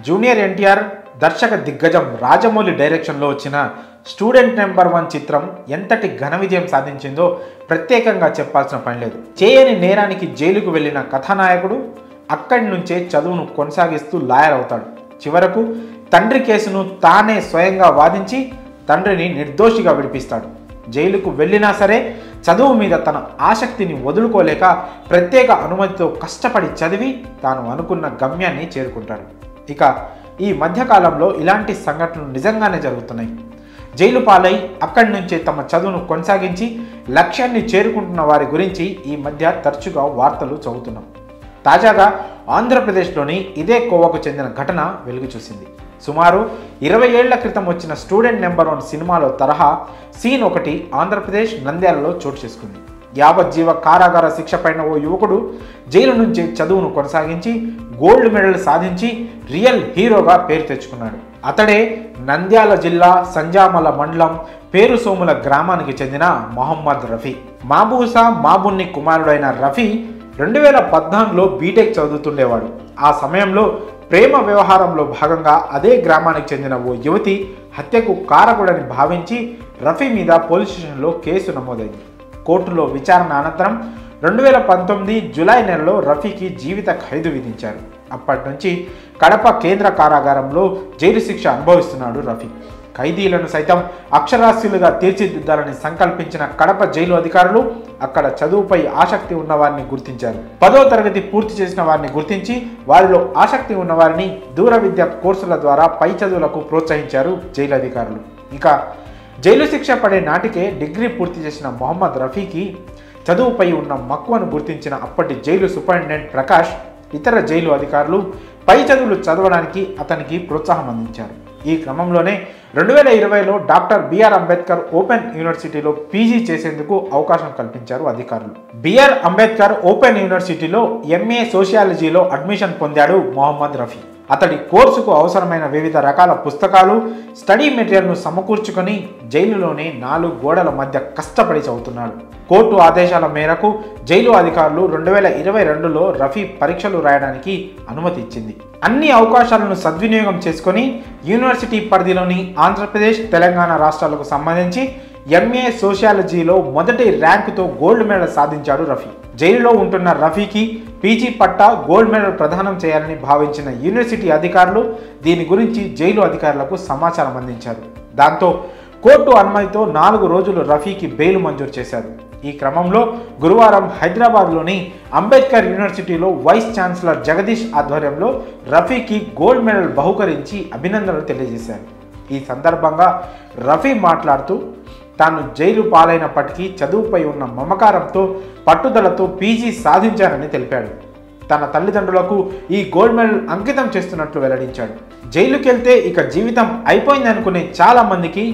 Junior NTR దర్శక దిగ్గజం రాజమౌళి డైరెక్షన్లో వచ్చిన స్టూడెంట్ నెంబర్ 1 చిత్రం ఎంతటి ఘన విజయం సాధించిందో ప్రత్యేకంగా చెప్పాల్సిన పని లేదు. చేయని నేరానికి జైలుకు వెళ్ళిన కథానాయకుడు అక్కడి నుంచే చదువును కొనసాగిస్తూ లాయర్ అవుతాడు. చివరకు తండ్రి కేసును తానే స్వయంగా వాదించి తండ్రిని నిర్దోషిగా విడిపిస్తాడు. జైలుకు వెళ్ళినా సరే చదువు మీద తన ఆసక్తిని వదులుకోలేక ప్రత్యేక అనుమతితో కష్టపడి చదివి తాను అనుకున్న గమ్యాన్ని చేరుకుంటాడు. ఇక ఈ మధ్యకాలంలో ఇలాంటి సంఘటనలు నిజంగానే జరుగుతున్నాయి. జైలు పాలై అక్కడి నుంచే తమ చదువును కొనసాగించి లక్ష్యాన్ని చేరుకుంటున్న వారి గురించి ఈ మధ్య తరచుగా వార్తలు చదువుతున్నాం. తాజాగా ఆంధ్రప్రదేశ్లోని ఇదే కోవకు చెందిన ఘటన వెలుగు చూసింది. సుమారు 20 ఏళ్ల క్రితం వచ్చిన స్టూడెంట్ నెంబర్ 1 సినిమాలో తరహా సీన్ ఒకటి ఆంధ్రప్రదేశ్ నంద్యాలలో చోటు చేసుకుంది. యావజ్జీవ కారాగార శిక్ష పైన ఓ యువకుడు జైలు నుంచి చదువును కొనసాగించి గోల్డ్ మెడల్ సాధించి రియల్ హీరోగా పేరు తెచ్చుకున్నాడు. అతడే నంద్యాల జిల్లా సంజామల మండలం పేరుసోముల గ్రామానికి చెందిన మొహమ్మద్ రఫీ. మాబూసా మాబున్ని కుమారుడైన రఫీ 2014లో బీటెక్ చదువుతుండేవాడు. ఆ సమయంలో ప్రేమ వ్యవహారంలో భాగంగా అదే గ్రామానికి చెందిన ఓ యువతి హత్యకు కారకుడని భావించి రఫీ మీద పోలీస్ స్టేషన్లో కేసు నమోదైంది. కోర్టులో విచారణ అనంతరం 2019 జూలై నెలలో రఫీకి జీవిత ఖైదు విధించారు. అప్పటి నుంచి కడప కేంద్ర కారాగారంలో జైలు శిక్ష అనుభవిస్తున్నాడు రఫీ. ఖైదీలను సైతం అక్షరాస్యులుగా తీర్చిదిద్దాలని సంకల్పించిన కడప జైలు అధికారులు అక్కడ చదువుపై ఆసక్తి ఉన్నవారిని గుర్తించారు. 10వ తరగతి పూర్తి చేసిన వారిని గుర్తించి వారిలో ఆసక్తి ఉన్నవారిని దూర విద్య కోర్సుల ద్వారా పై చదువులకు ప్రోత్సహించారు జైలు అధికారులు. ఇక జైలు శిక్ష పడే నాటికే డిగ్రీ పూర్తి చేసిన మొహమ్మద్ రఫీకి చదువుపై ఉన్న మక్కువను గుర్తించిన అప్పటి జైలు సూపరింటెండెంట్ ప్రకాష్ ఇతర జైలు అధికారులు పై చదువులు చదవడానికి అతనికి ప్రోత్సాహం అందించారు. ఈ క్రమంలోనే 2020లో డాక్టర్ బిఆర్ అంబేద్కర్ ఓపెన్ యూనివర్సిటీలో పీజీ చేసేందుకు అవకాశం కల్పించారు అధికారులు. బిఆర్ అంబేద్కర్ ఓపెన్ యూనివర్సిటీలో ఎంఏ సోషియాలజీలో అడ్మిషన్ పొందాడు మొహమ్మద్ రఫీ. అతడి కోర్సుకు అవసరమైన వివిధ రకాల పుస్తకాలు, స్టడీ మెటీరియల్ను సమకూర్చుకొని జైలులోనే 4 గోడల మధ్య కష్టపడి చదువుతున్నాడు. కోర్టు ఆదేశాల మేరకు జైలు అధికారులు 2022లో రఫీ పరీక్షలు రాయడానికి అనుమతి ఇచ్చింది. అన్ని అవకాశాలను సద్వినియోగం చేసుకొని యూనివర్సిటీ పరిధిలోని ఆంధ్రప్రదేశ్, తెలంగాణ రాష్ట్రాలకు సంబంధించి ఎంఏ సోషియాలజీలో మొదటి ర్యాంకుతో గోల్డ్ మెడల్ సాధించాడు రఫీ. జైలులో ఉంటున్న రఫీకి పీజీ పట్టా, గోల్డ్ మెడల్ ప్రదానం చేయాలని భావించిన యూనివర్సిటీ అధికారులు దీని గురించి జైలు అధికారులకు సమాచారం అందించారు. దాంతో కోర్టు అనుమతితో 4 రోజులు రఫీకి బెయిల్ మంజూరు చేశారు. ఈ క్రమంలో గురువారం హైదరాబాద్లోని అంబేద్కర్ యూనివర్సిటీలో వైస్ ఛాన్సలర్ జగదీష్ ఆధ్వర్యంలో రఫీకి గోల్డ్ మెడల్ బహుకరించి అభినందనలు తెలియజేశారు. ఈ సందర్భంగా రఫీ మాట్లాడుతూ తాను జైలు పాలైనప్పటికీ చదువుపై ఉన్న మమకారంతో, పట్టుదలతో పీజీ సాధించానని తెలిపాడు. తన తల్లిదండ్రులకు ఈ గోల్డ్ మెడల్ అంకితం చేస్తున్నట్లు వెల్లడించాడు. జైలుకెళ్తే ఇక జీవితం అయిపోయిందనుకునే చాలా మందికి